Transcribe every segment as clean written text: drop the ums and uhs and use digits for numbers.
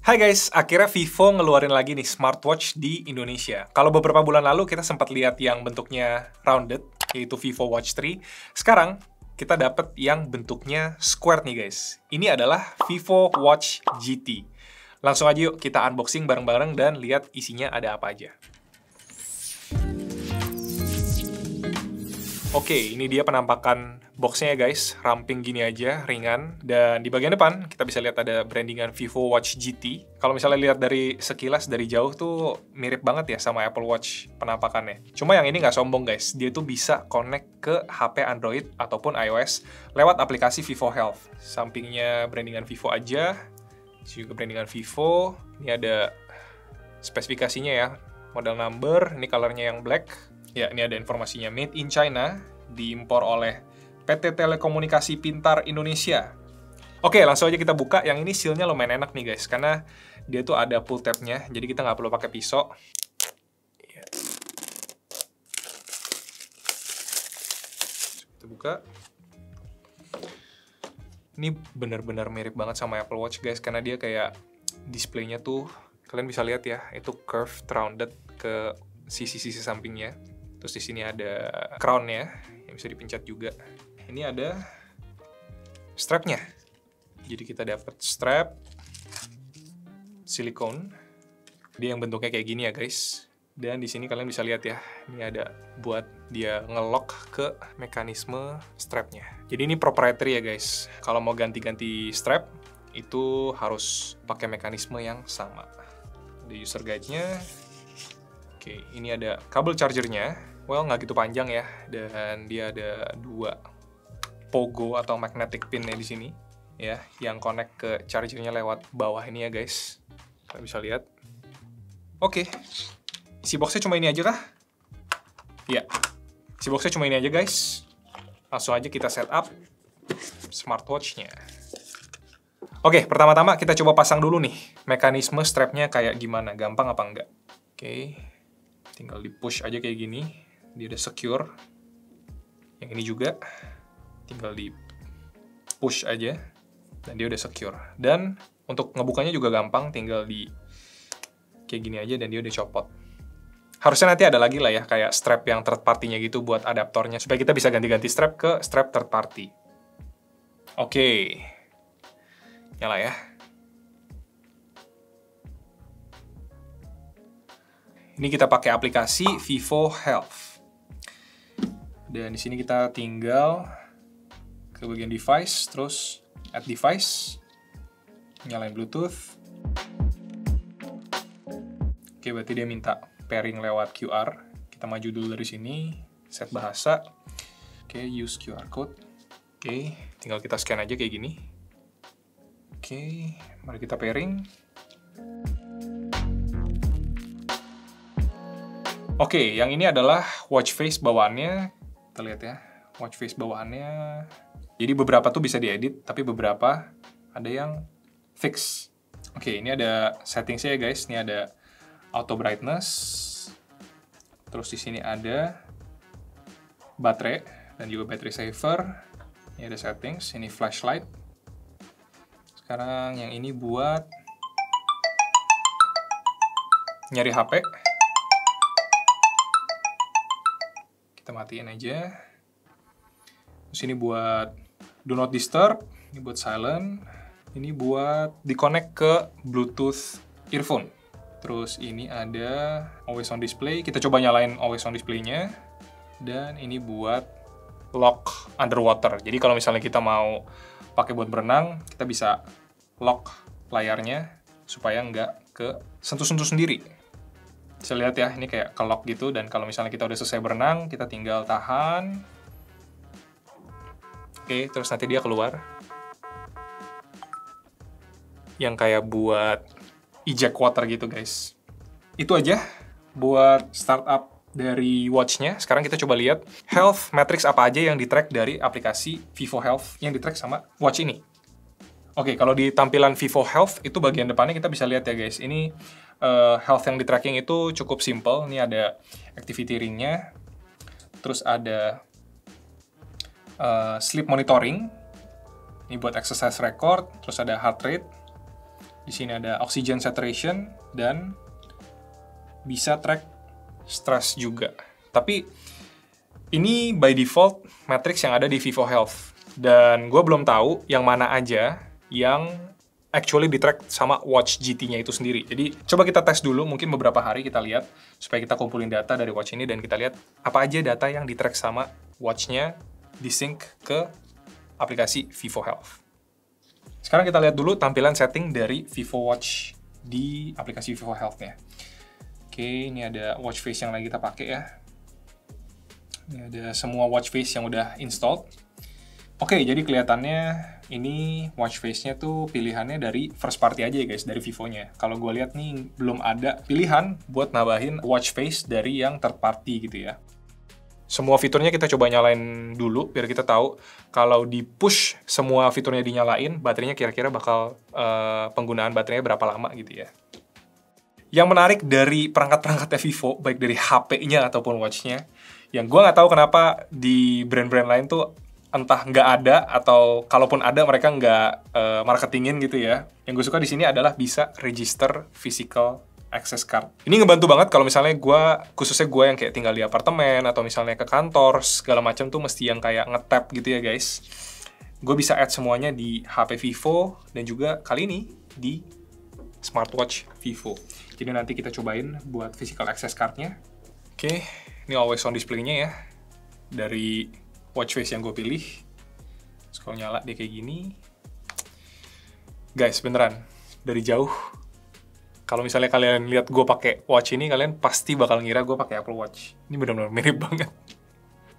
Hai guys, akhirnya Vivo ngeluarin lagi nih smartwatch di Indonesia. Kalau beberapa bulan lalu kita sempat lihat yang bentuknya rounded, yaitu Vivo Watch 3. Sekarang kita dapat yang bentuknya square nih guys. Ini adalah Vivo Watch GT. Langsung aja yuk kita unboxing bareng-bareng dan lihat isinya ada apa aja. Oke, ini dia penampakan boxnya ya guys, ramping gini aja, ringan. Dan di bagian depan, kita bisa lihat ada brandingan Vivo Watch GT. Kalau misalnya lihat dari sekilas, dari jauh tuh mirip banget ya sama Apple Watch penampakannya. Cuma yang ini nggak sombong guys, dia tuh bisa connect ke HP Android ataupun iOS lewat aplikasi Vivo Health. Sampingnya brandingan Vivo aja, juga brandingan Vivo. Ini ada spesifikasinya ya, model number, ini colornya yang black. Ya, ini ada informasinya Made in China, diimpor oleh PT Telekomunikasi Pintar Indonesia. Oke, langsung aja kita buka. Yang ini seal-nya lumayan enak nih guys, karena dia tuh ada pull tab-nya, jadi kita nggak perlu pakai pisau. Kita buka. Ini benar-benar mirip banget sama Apple Watch guys, karena dia kayak displaynya tuh, kalian bisa lihat ya, itu curved, rounded ke sisi-sisi sampingnya. Terus di sini ada crown-nya yang bisa dipencet juga. Ini ada strap-nya. Jadi kita dapat strap silikon. Dia yang bentuknya kayak gini ya guys. Dan di sini kalian bisa lihat ya, ini ada buat dia nge-lock ke mekanisme strap-nya. Jadi ini proprietary ya guys. Kalau mau ganti-ganti strap itu harus pakai mekanisme yang sama. Ada user guide-nya. Oke, ini ada kabel chargernya. Well, nggak gitu panjang ya. Dan dia ada dua pogo atau magnetic pin-nya di sini. Ya, yang connect ke chargernya lewat bawah ini ya guys. Kalian bisa lihat. Oke. Isi boxnya cuma ini aja kah? Iya. Isi boxnya cuma ini aja guys. Langsung aja kita setup smartwatch-nya. Oke, pertama-tama kita coba pasang dulu nih. Mekanisme strap-nya kayak gimana. Gampang apa enggak? Oke. Tinggal di push aja kayak gini, dia udah secure. Yang ini juga tinggal di push aja dan dia udah secure. Dan untuk ngebukanya juga gampang, tinggal di kayak gini aja dan dia udah copot. Harusnya nanti ada lagi lah ya, kayak strap yang third party-nya gitu buat adaptornya, supaya kita bisa ganti-ganti strap ke strap third party. Oke, nyala ya. Ini kita pakai aplikasi Vivo Health. Dan di sini kita tinggal ke bagian device, terus add device, nyalain Bluetooth. Oke, berarti dia minta pairing lewat QR. Kita maju dulu dari sini, set bahasa. Oke, use QR code. Oke, tinggal kita scan aja kayak gini. Oke, mari kita pairing. Oke, yang ini adalah watch face bawaannya. Kita lihat ya, watch face bawaannya. Jadi beberapa tuh bisa diedit, tapi beberapa ada yang fix. Oke, ini ada settingsnya ya guys. Ini ada auto brightness. Terus di sini ada baterai dan juga battery saver. Ini ada settings, ini flashlight. Sekarang yang ini buat nyari HP. Kita matiin aja. Terus ini buat do not disturb, ini buat silent, ini buat di-connect ke Bluetooth earphone. Terus ini ada always on display, kita coba nyalain always on display-nya. Dan ini buat lock underwater. Jadi kalau misalnya kita mau pakai buat berenang, kita bisa lock layarnya supaya nggak ke sentuh-sentuh sendiri. Bisa lihat ya, ini kayak ke-lock gitu, dan kalau misalnya kita udah selesai berenang, kita tinggal tahan. Oke, terus nanti dia keluar. Yang kayak buat eject water gitu guys. Itu aja buat startup dari watch-nya. Sekarang kita coba lihat health metrics apa aja yang di-track dari aplikasi Vivo Health yang di-track sama watch ini. Oke, kalau di tampilan Vivo Health, itu bagian depannya kita bisa lihat ya guys. Ini health yang di-tracking itu cukup simple. Ini ada activity ring-nya. Terus ada sleep monitoring. Ini buat exercise record. Terus ada heart rate. Di sini ada oxygen saturation dan bisa track stress juga. Tapi ini by default matrix yang ada di Vivo Health. Dan gue belum tahu yang mana aja yang actually di-track sama watch GT-nya itu sendiri. Jadi coba kita tes dulu, mungkin beberapa hari kita lihat, supaya kita kumpulin data dari watch ini dan kita lihat apa aja data yang di-track sama watch-nya di-sync ke aplikasi Vivo Health. Sekarang kita lihat dulu tampilan setting dari Vivo Watch di aplikasi Vivo Health-nya. Oke, ini ada watch face yang lagi kita pakai ya. Ini ada semua watch face yang udah installed. Oke, jadi kelihatannya ini watch face-nya tuh pilihannya dari first party aja ya guys, dari Vivo-nya. Kalau gue lihat nih, belum ada pilihan buat nambahin watch face dari yang third party gitu ya. Semua fiturnya kita coba nyalain dulu, biar kita tahu kalau di push semua fiturnya dinyalain, baterainya kira-kira bakal penggunaan baterainya berapa lama gitu ya. Yang menarik dari perangkat-perangkatnya Vivo, baik dari HP-nya ataupun watch-nya, yang gue nggak tahu kenapa di brand-brand lain tuh entah nggak ada atau kalaupun ada mereka nggak marketingin gitu ya. Yang gue suka di sini adalah bisa register physical access card. Ini ngebantu banget kalau misalnya khususnya gue yang kayak tinggal di apartemen atau misalnya ke kantor segala macam tuh mesti yang kayak nge-tap gitu ya guys. Gue bisa add semuanya di HP Vivo dan juga kali ini di smartwatch Vivo. Jadi nanti kita cobain buat physical access card-nya. Oke, ini always on display-nya ya. Dari watch face yang gue pilih. Terus kalau nyala dia kayak gini. Guys, beneran. Dari jauh, kalau misalnya kalian lihat gue pakai watch ini, kalian pasti bakal ngira gue pakai Apple Watch. Ini benar-benar mirip banget.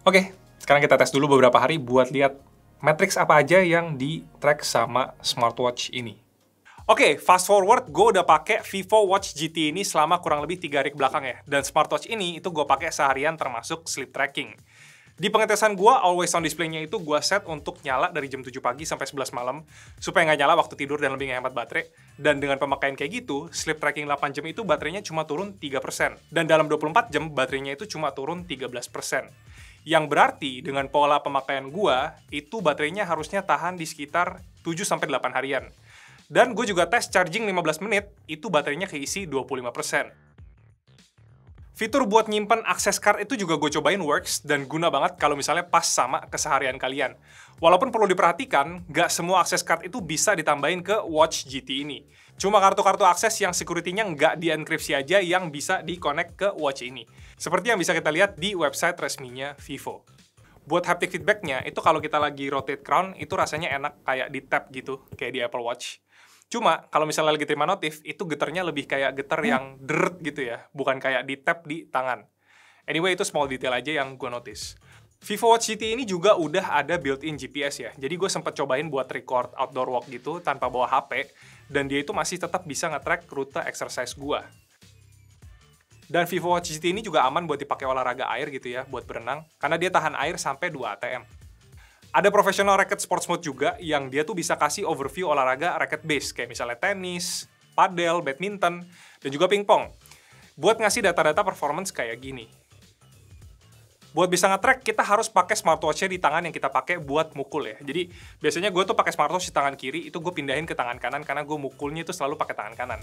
Oke, sekarang kita tes dulu beberapa hari buat lihat matrix apa aja yang di-track sama smartwatch ini. Oke, fast forward, gue udah pakai Vivo Watch GT ini selama kurang lebih 3 hari belakang ya. Dan smartwatch ini itu gue pakai seharian termasuk sleep tracking. Di pengetesan gue, always on display-nya itu gue set untuk nyala dari jam 7 pagi sampai 11 malam, supaya nggak nyala waktu tidur dan lebih ngehemat baterai. Dan dengan pemakaian kayak gitu, sleep tracking 8 jam itu baterainya cuma turun 3%. Dan dalam 24 jam, baterainya itu cuma turun 13%. Yang berarti, dengan pola pemakaian gue, itu baterainya harusnya tahan di sekitar 7-8 harian. Dan gue juga tes charging 15 menit, itu baterainya keisi 25%. Fitur buat nyimpen akses card itu juga gue cobain works dan guna banget kalau misalnya pas sama keseharian kalian. Walaupun perlu diperhatikan, nggak semua akses card itu bisa ditambahin ke Watch GT ini. Cuma kartu-kartu akses yang security-nya nggak dienkripsi aja yang bisa di-connect ke Watch ini. Seperti yang bisa kita lihat di website resminya Vivo. Buat haptic feedback-nya, itu kalau kita lagi rotate crown, itu rasanya enak kayak di tap gitu, kayak di Apple Watch. Cuma, kalau misalnya lagi terima notif, itu getarnya lebih kayak getar yang deret gitu ya, bukan kayak di tap di tangan. Anyway, itu small detail aja yang gue notice. Vivo Watch GT ini juga udah ada built-in GPS ya, jadi gue sempet cobain buat record outdoor walk gitu tanpa bawa HP, dan dia itu masih tetap bisa nge-track rute exercise gue. Dan Vivo Watch GT ini juga aman buat dipakai olahraga air gitu ya, buat berenang, karena dia tahan air sampai 2 ATM. Ada professional racket sports mode juga yang dia tuh bisa kasih overview olahraga racket base, kayak misalnya tenis, padel, badminton, dan juga pingpong. Buat ngasih data-data performance kayak gini. Buat bisa nge-track, kita harus pakai smartwatch-nya di tangan yang kita pakai buat mukul ya. Jadi, biasanya gue tuh pakai smartwatch di tangan kiri, itu gue pindahin ke tangan kanan karena gue mukulnya itu selalu pakai tangan kanan.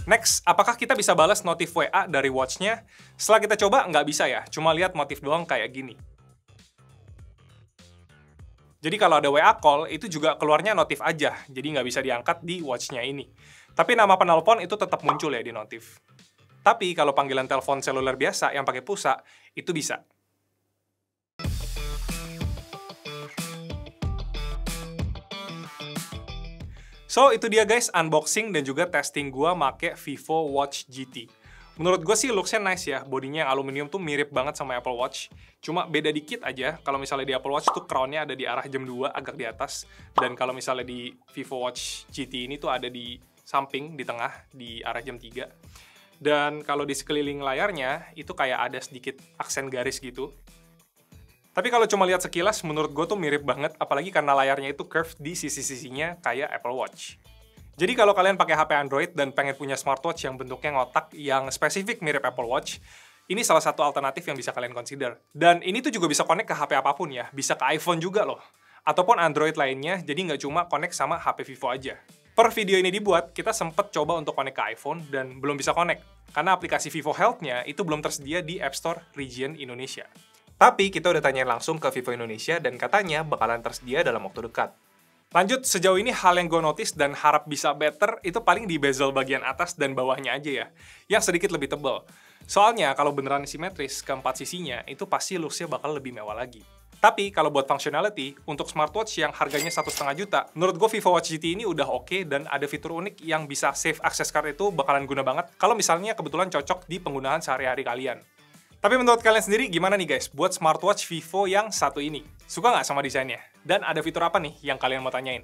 Next, apakah kita bisa balas notif WA dari watch-nya? Setelah kita coba, nggak bisa ya, cuma lihat notif doang kayak gini. Jadi kalau ada WA call, itu juga keluarnya notif aja, jadi nggak bisa diangkat di watch-nya ini. Tapi nama penelpon itu tetap muncul ya di notif. Tapi kalau panggilan telepon seluler biasa yang pakai pulsa, itu bisa. So, itu dia guys, unboxing dan juga testing gua make Vivo Watch GT. Menurut gue sih looks-nya nice ya, bodinya yang aluminium tuh mirip banget sama Apple Watch. Cuma beda dikit aja, kalau misalnya di Apple Watch tuh crown-nya ada di arah jam 2, agak di atas. Dan kalau misalnya di Vivo Watch GT ini tuh ada di samping, di tengah, di arah jam 3. Dan kalau di sekeliling layarnya, itu kayak ada sedikit aksen garis gitu. Tapi kalau cuma lihat sekilas, menurut gue tuh mirip banget, apalagi karena layarnya itu curved di sisi-sisinya kayak Apple Watch. Jadi kalau kalian pakai HP Android dan pengen punya smartwatch yang bentuknya ngotak, yang spesifik mirip Apple Watch, Ini salah satu alternatif yang bisa kalian consider. Dan ini tuh juga bisa connect ke HP apapun ya, bisa ke iPhone juga loh. Ataupun Android lainnya, jadi nggak cuma connect sama HP Vivo aja. Per video ini dibuat, kita sempet coba untuk connect ke iPhone dan belum bisa connect. Karena aplikasi Vivo Health-nya itu belum tersedia di App Store region Indonesia. Tapi kita udah tanyain langsung ke Vivo Indonesia dan katanya bakalan tersedia dalam waktu dekat. Lanjut, sejauh ini hal yang gue notice dan harap bisa better itu paling di bezel bagian atas dan bawahnya aja ya, yang sedikit lebih tebal. Soalnya kalau beneran simetris keempat sisinya, itu pasti looks-nya bakal lebih mewah lagi. Tapi kalau buat functionality, untuk smartwatch yang harganya 1,5 juta, menurut gue Vivo Watch GT ini udah oke dan ada fitur unik yang bisa save access card itu bakalan guna banget kalau misalnya kebetulan cocok di penggunaan sehari-hari kalian. Tapi menurut kalian sendiri gimana nih guys buat smartwatch Vivo yang satu ini? Suka nggak sama desainnya? Dan ada fitur apa nih yang kalian mau tanyain?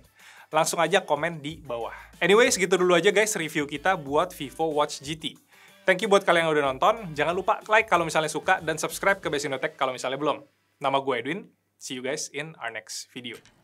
Langsung aja komen di bawah. Anyway, segitu dulu aja guys review kita buat Vivo Watch GT. Thank you buat kalian yang udah nonton. Jangan lupa like kalau misalnya suka dan subscribe ke Best Indotech kalau misalnya belum. Nama gue Edwin. See you guys in our next video.